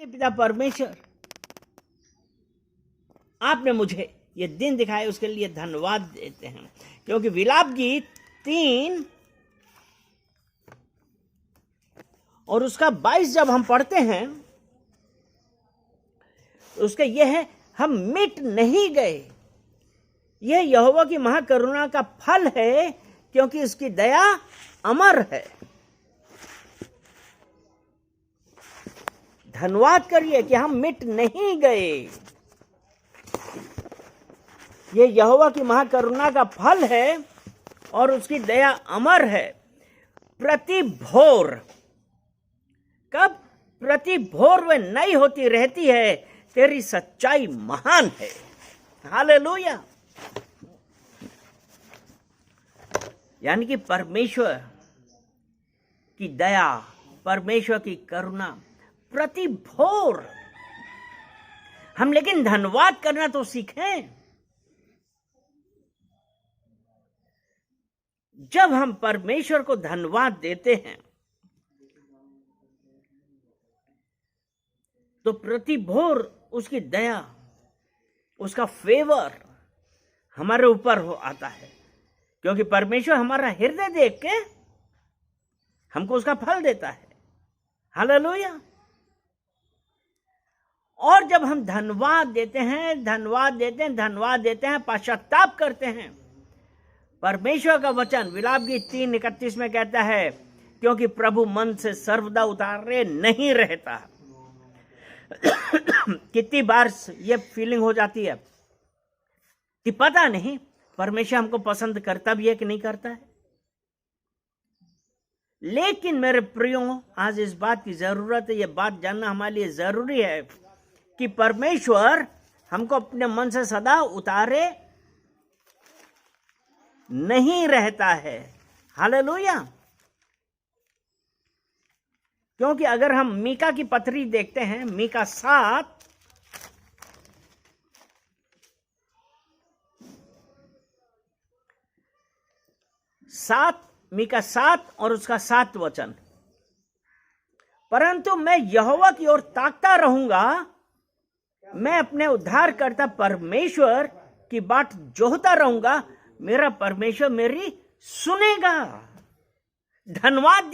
पिता परमेश्वर, आपने मुझे ये दिन दिखाया, उसके लिए धन्यवाद देते हैं। क्योंकि विलाप गीत 3 और उसका 22 जब हम पढ़ते हैं, उसका यह है, हम मिट नहीं गए। यह यहोवा की महाकरुणा का फल है, क्योंकि उसकी दया अमर है। धन्यवाद करिए कि हम मिट नहीं गए। यह यहोवा की महाकरुणा का फल है और उसकी दया अमर है। प्रति भोर, कब? प्रति भोर वह नई होती रहती है, तेरी सच्चाई महान है। हालेलुया। यानी कि परमेश्वर की दया, परमेश्वर की करुणा प्रति भोर हम, लेकिन धन्यवाद करना तो सीखें। जब हम परमेश्वर को धन्यवाद देते हैं तो प्रति भोर उसकी दया, उसका फेवर हमारे ऊपर हो आता है। क्योंकि परमेश्वर हमारा हृदय देख के हमको उसका फल देता है। हालेलुया। और जब हम धन्यवाद देते हैं, पश्चाताप करते हैं, परमेश्वर का वचन विलाप गीत 3:31 में कहता है, क्योंकि प्रभु मन से सर्वदा उतारे नहीं रहता। कितनी बार ये फीलिंग हो जाती है कि पता नहीं परमेश्वर हमको पसंद करता भी है कि नहीं करता है। लेकिन मेरे प्रियो, आज इस बात की जरूरत है, ये बात जानना हमारे लिए जरूरी है कि परमेश्वर हमको अपने मन से सदा उतारे नहीं रहता है। हालेलुया। क्योंकि अगर हम मीका की पत्री देखते हैं, मीका 7 और उसका 7 वचन, परंतु मैं यहोवा की ओर ताकता रहूंगा, मैं अपने उद्धारकर्ता परमेश्वर की बाट जोहता रहूंगा, मेरा परमेश्वर मेरी सुनेगा। धन्यवाद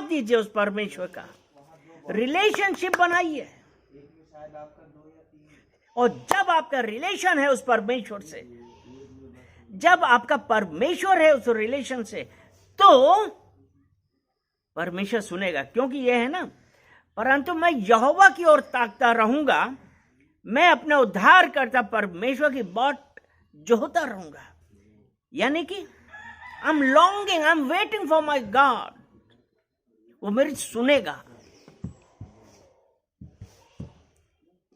दीजिए उस परमेश्वर का। रिलेशनशिप बनाइए, और जब आपका रिलेशन है उस परमेश्वर से, जब आपका परमेश्वर है उस रिलेशन से, तो परमेश्वर सुनेगा। क्योंकि यह है ना, परंतु मैं यहोवा की ओर ताकता रहूंगा, मैं अपने उद्धार करता परमेश्वर की बाट जोहता रहूंगा। यानी कि I am longing, I am waiting for my God. वो मेरी सुनेगा।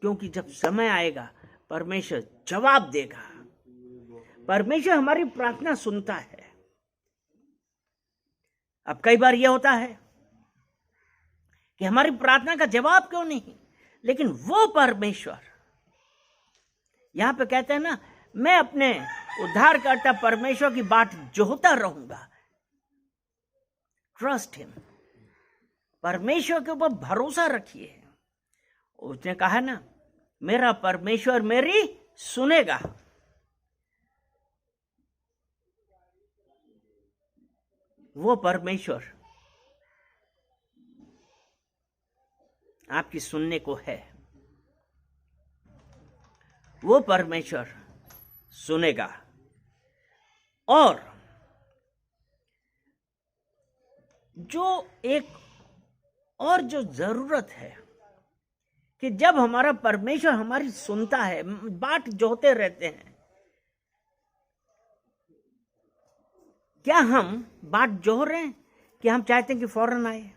क्योंकि जब समय आएगा परमेश्वर जवाब देगा। परमेश्वर हमारी प्रार्थना सुनता है। अब कई बार यह होता है कि हमारी प्रार्थना का जवाब क्यों नहीं, लेकिन वो परमेश्वर यहां पे कहते हैं ना, मैं अपने उद्धारकर्ता परमेश्वर की बाट जोहता रहूंगा। Trust him. परमेश्वर के ऊपर भरोसा रखिए। उसने कहा ना, मेरा परमेश्वर मेरी सुनेगा। वो परमेश्वर आपकी सुनने को है। वो परमेश्वर सुनेगा। और जो जरूरत है कि जब हमारा परमेश्वर हमारी सुनता है, बाट जोहते रहते हैं, क्या हम बाट जोह रहे हैं कि हम चाहते हैं कि फौरन आए?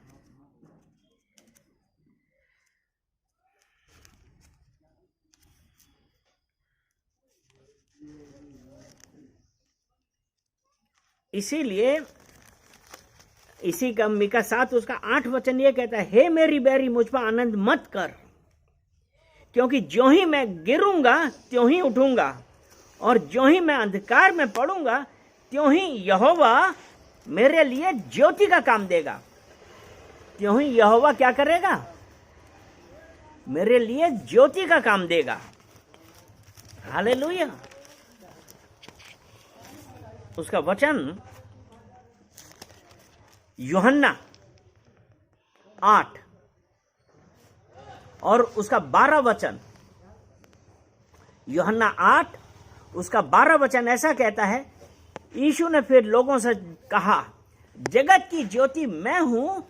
इसीलिए इसी का मीका 7 उसका 8 वचन ये कहता है, हे मेरी बैरी मुझ पर आनंद मत कर, क्योंकि ज्यों ही मैं गिरूंगा त्यों ही उठूंगा, और ज्यों ही मैं अंधकार में पड़ूंगा त्यों ही यहोवा मेरे लिए ज्योति का काम देगा। त्यों ही यहोवा क्या करेगा? मेरे लिए ज्योति का काम देगा। हालेलुया। उसका वचन यूहन्ना 8 और उसका 12 वचन, यूहन्ना 8 उसका 12 वचन ऐसा कहता है, यीशु ने फिर लोगों से कहा, जगत की ज्योति मैं हूं,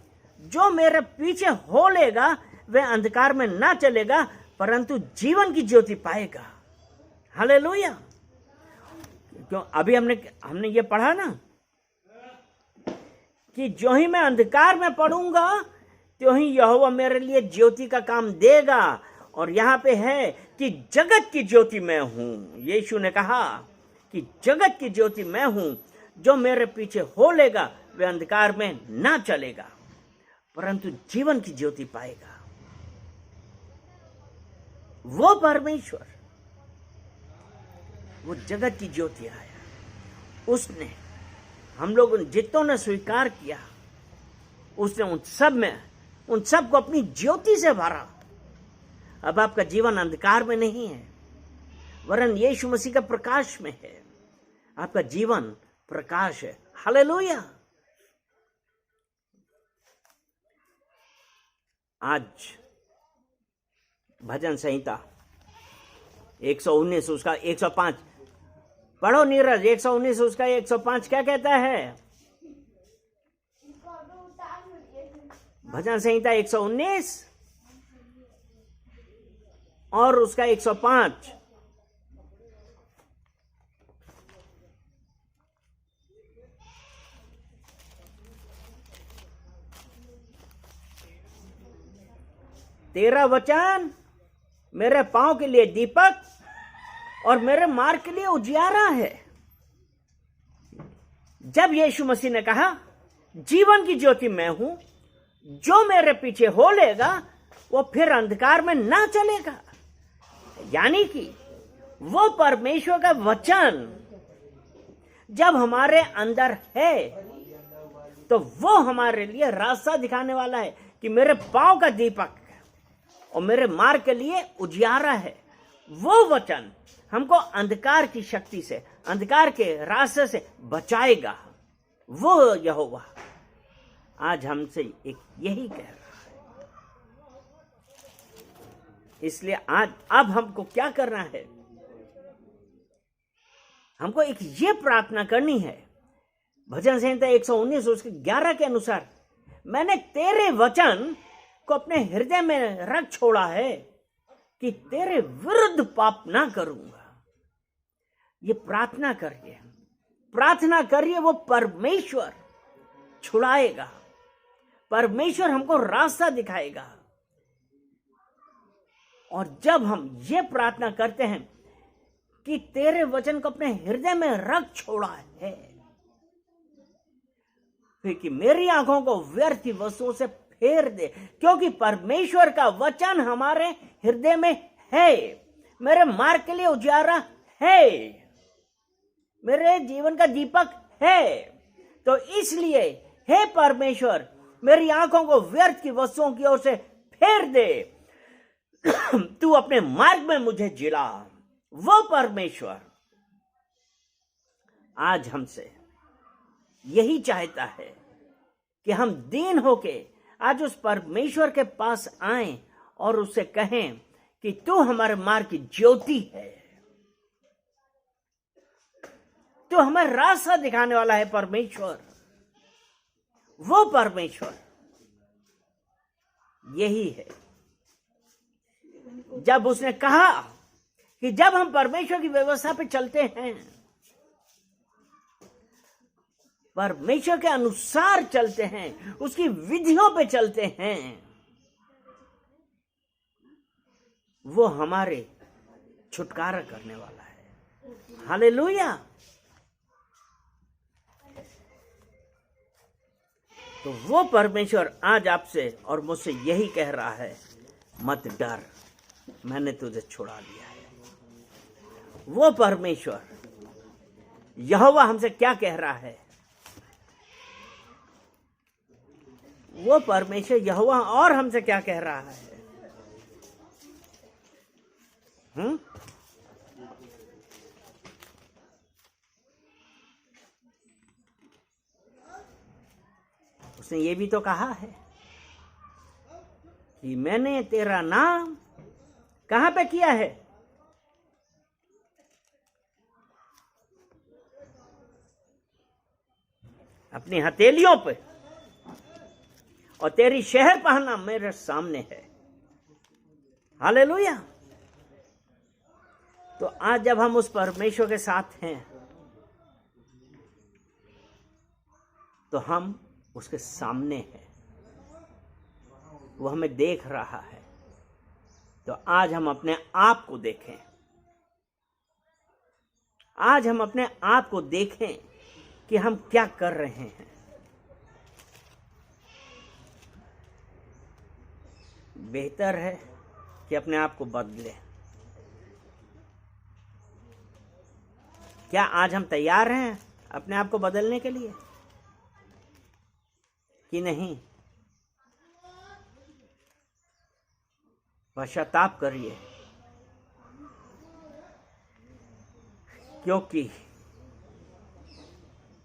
जो मेरे पीछे हो लेगा वह अंधकार में ना चलेगा परंतु जीवन की ज्योति पाएगा। हालेलुया। क्यों अभी हमने ये पढ़ा ना कि जो ही मैं अंधकार में पड़ूंगा त्यों ही यहोवा मेरे लिए ज्योति का काम देगा। और यहां पे है कि जगत की ज्योति मैं हूं। यीशु ने कहा कि जगत की ज्योति मैं हूं, जो मेरे पीछे हो लेगा वह अंधकार में ना चलेगा परंतु जीवन की ज्योति पाएगा। वो परमेश्वर, वो जगत की ज्योति आया, उसने हम लोग जितनों ने स्वीकार किया, उसने उन सब को अपनी ज्योति से भरा। अब आपका जीवन अंधकार में नहीं है वरन यीशु मसीह का प्रकाश में है। आपका जीवन प्रकाश है। हालेलुया। आज भजन संहिता 119 उसका 105 पढ़ो नीरज। 119 उसका 105 क्या कहता है? भजन संहिता 119 और उसका 105। तेरा वचन मेरे पांव के लिए दीपक और मेरे मार्ग के लिए उजियारा है। जब यीशु मसीह ने कहा जीवन की ज्योति मैं हूं, जो मेरे पीछे हो लेगा वो फिर अंधकार में ना चलेगा, यानी कि वो परमेश्वर का वचन जब हमारे अंदर है तो वो हमारे लिए रास्ता दिखाने वाला है कि मेरे पांव का दीपक और मेरे मार्ग के लिए उजियारा है। वो वचन हमको अंधकार की शक्ति से, अंधकार के रास्ते से बचाएगा। वो यहोवा आज हमसे एक यही कह रहा है। इसलिए आज अब हमको क्या करना है? हमको एक ये प्रार्थना करनी है। भजन संहिता 119 उसके 11 के अनुसार, मैंने तेरे वचन को अपने हृदय में रख छोड़ा है कि तेरे विरुद्ध पाप ना करूंगा। ये प्रार्थना करिए। वो परमेश्वर छुड़ाएगा, परमेश्वर हमको रास्ता दिखाएगा। और जब हम ये प्रार्थना करते हैं कि तेरे वचन को अपने हृदय में रख छोड़ा है, फिर कि मेरी आंखों को व्यर्थ की वस्तुओं से फेर दे, क्योंकि परमेश्वर का वचन हमारे हृदय में है, मेरे मार्ग के लिए उजियारा है, मेरे जीवन का दीपक है। तो इसलिए हे परमेश्वर, मेरी आंखों को व्यर्थ की वस्तुओं की ओर से फेर दे, तू अपने मार्ग में मुझे जिला। वो परमेश्वर आज हमसे यही चाहता है कि हम दीन होके आज उस परमेश्वर के पास आएं और उससे कहें कि तू हमारे मार्ग की ज्योति है, तू हमें रास्ता दिखाने वाला है। परमेश्वर, वो परमेश्वर यही है। जब उसने कहा कि जब हम परमेश्वर की व्यवस्था पे चलते हैं, परमेश्वर के अनुसार चलते हैं, उसकी विधियों पे चलते हैं, वो हमारे छुटकारा करने वाला है। हालेलुया। तो वो परमेश्वर आज आपसे और मुझसे यही कह रहा है, मत डर, मैंने तुझे छुड़ा लिया है। वो परमेश्वर यहोवा हमसे क्या कह रहा है? वो परमेश्वर यहोवा और हमसे क्या कह रहा है? उसने ये भी तो कहा है कि मैंने तेरा नाम कहां पे किया है? अपनी हथेलियों पे, और तेरी शहर पहना मेरे सामने है। हालेलुया। तो आज जब हम उस परमेश्वर के साथ हैं तो हम उसके सामने हैं, वो हमें देख रहा है। तो आज हम अपने आप को देखें, आज हम अपने आप को देखें कि हम क्या कर रहे हैं। बेहतर है कि अपने आप को बदलें। क्या आज हम तैयार हैं अपने आप को बदलने के लिए कि नहीं? पश्चाताप करिए, क्योंकि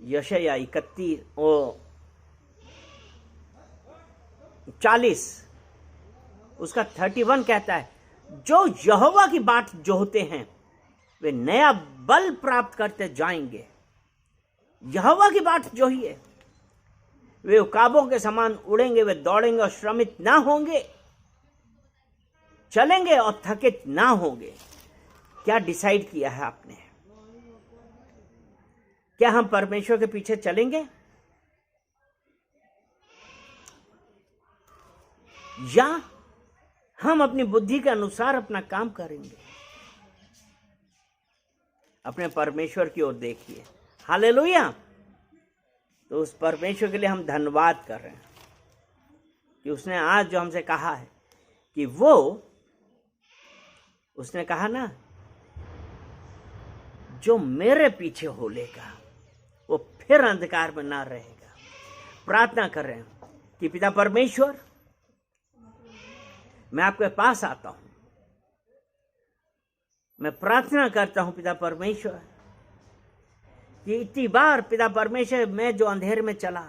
यशायाह 41 उसका 31 कहता है, जो यहोवा की बाट जोहते हैं वे नया बल प्राप्त करते जाएंगे। यहोवा की बाट जोहिए, वे उकाबों के समान उड़ेंगे, वे दौड़ेंगे और श्रमित ना होंगे, चलेंगे और थकित ना होंगे। क्या डिसाइड किया है आपने? क्या हम परमेश्वर के पीछे चलेंगे या हम अपनी बुद्धि के अनुसार अपना काम करेंगे? अपने परमेश्वर की ओर देखिए। हालेलुया। तो उस परमेश्वर के लिए हम धन्यवाद कर रहे हैं कि उसने आज जो हमसे कहा है कि वो, उसने कहा ना, जो मेरे पीछे हो लेगा वो फिर अंधकार में ना रहेगा। प्रार्थना कर रहे हैं कि पिता परमेश्वर, मैं आपके पास आता हूं। मैं प्रार्थना करता हूं पिता परमेश्वर कि इतनी बार पिता परमेश्वर मैं जो अंधेरे में चला,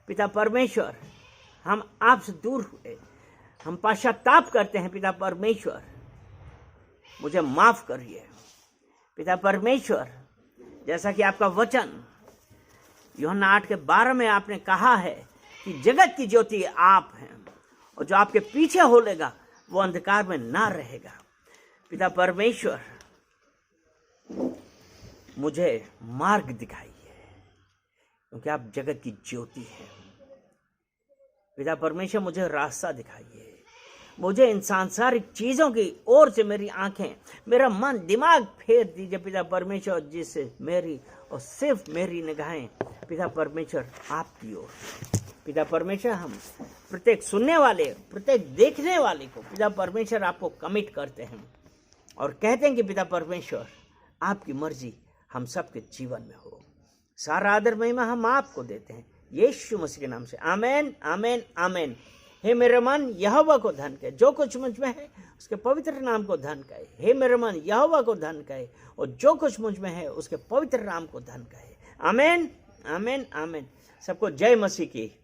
पिता परमेश्वर हम आपसे दूर हुए, हम पश्चाताप करते हैं। पिता परमेश्वर मुझे माफ करिए। पिता परमेश्वर, जैसा कि आपका वचन यूहन्ना 8:12 में आपने कहा है कि जगत की ज्योति आप हैं और जो आपके पीछे हो लेगा वो अंधकार में ना रहेगा। पिता परमेश्वर मुझे मार्ग दिखाइए, क्योंकि आप जगत की ज्योति हैं। पिता परमेश्वर मुझे रास्ता दिखाइए। मुझे इन सांसारिक चीजों की ओर से मेरी आंखें, मेरा मन, दिमाग फेर दीजिए पिता परमेश्वर, जिससे मेरी और सिर्फ मेरी निगाहें पिता परमेश्वर आपकी ओर। पिता परमेश्वर हम प्रत्येक सुनने वाले, प्रत्येक देखने वाले को पिता परमेश्वर आपको कमिट करते हैं और कहते हैं कि पिता परमेश्वर आपकी मर्जी हम सबके जीवन में हो। सारा आदर महिमा हम आपको देते हैं यीशु मसीह के नाम से। आमेन, आमेन, आमेन। हे मेरे मन यहोवा को धन कहे, जो कुछ मुझ में है उसके पवित्र नाम को धन कहे। हे मेरे मन यहोवा को धन कहे, और जो कुछ मुझ में है उसके पवित्र नाम को धन कहे। आमेन, आमेन, आमेन। सबको जय मसीह की।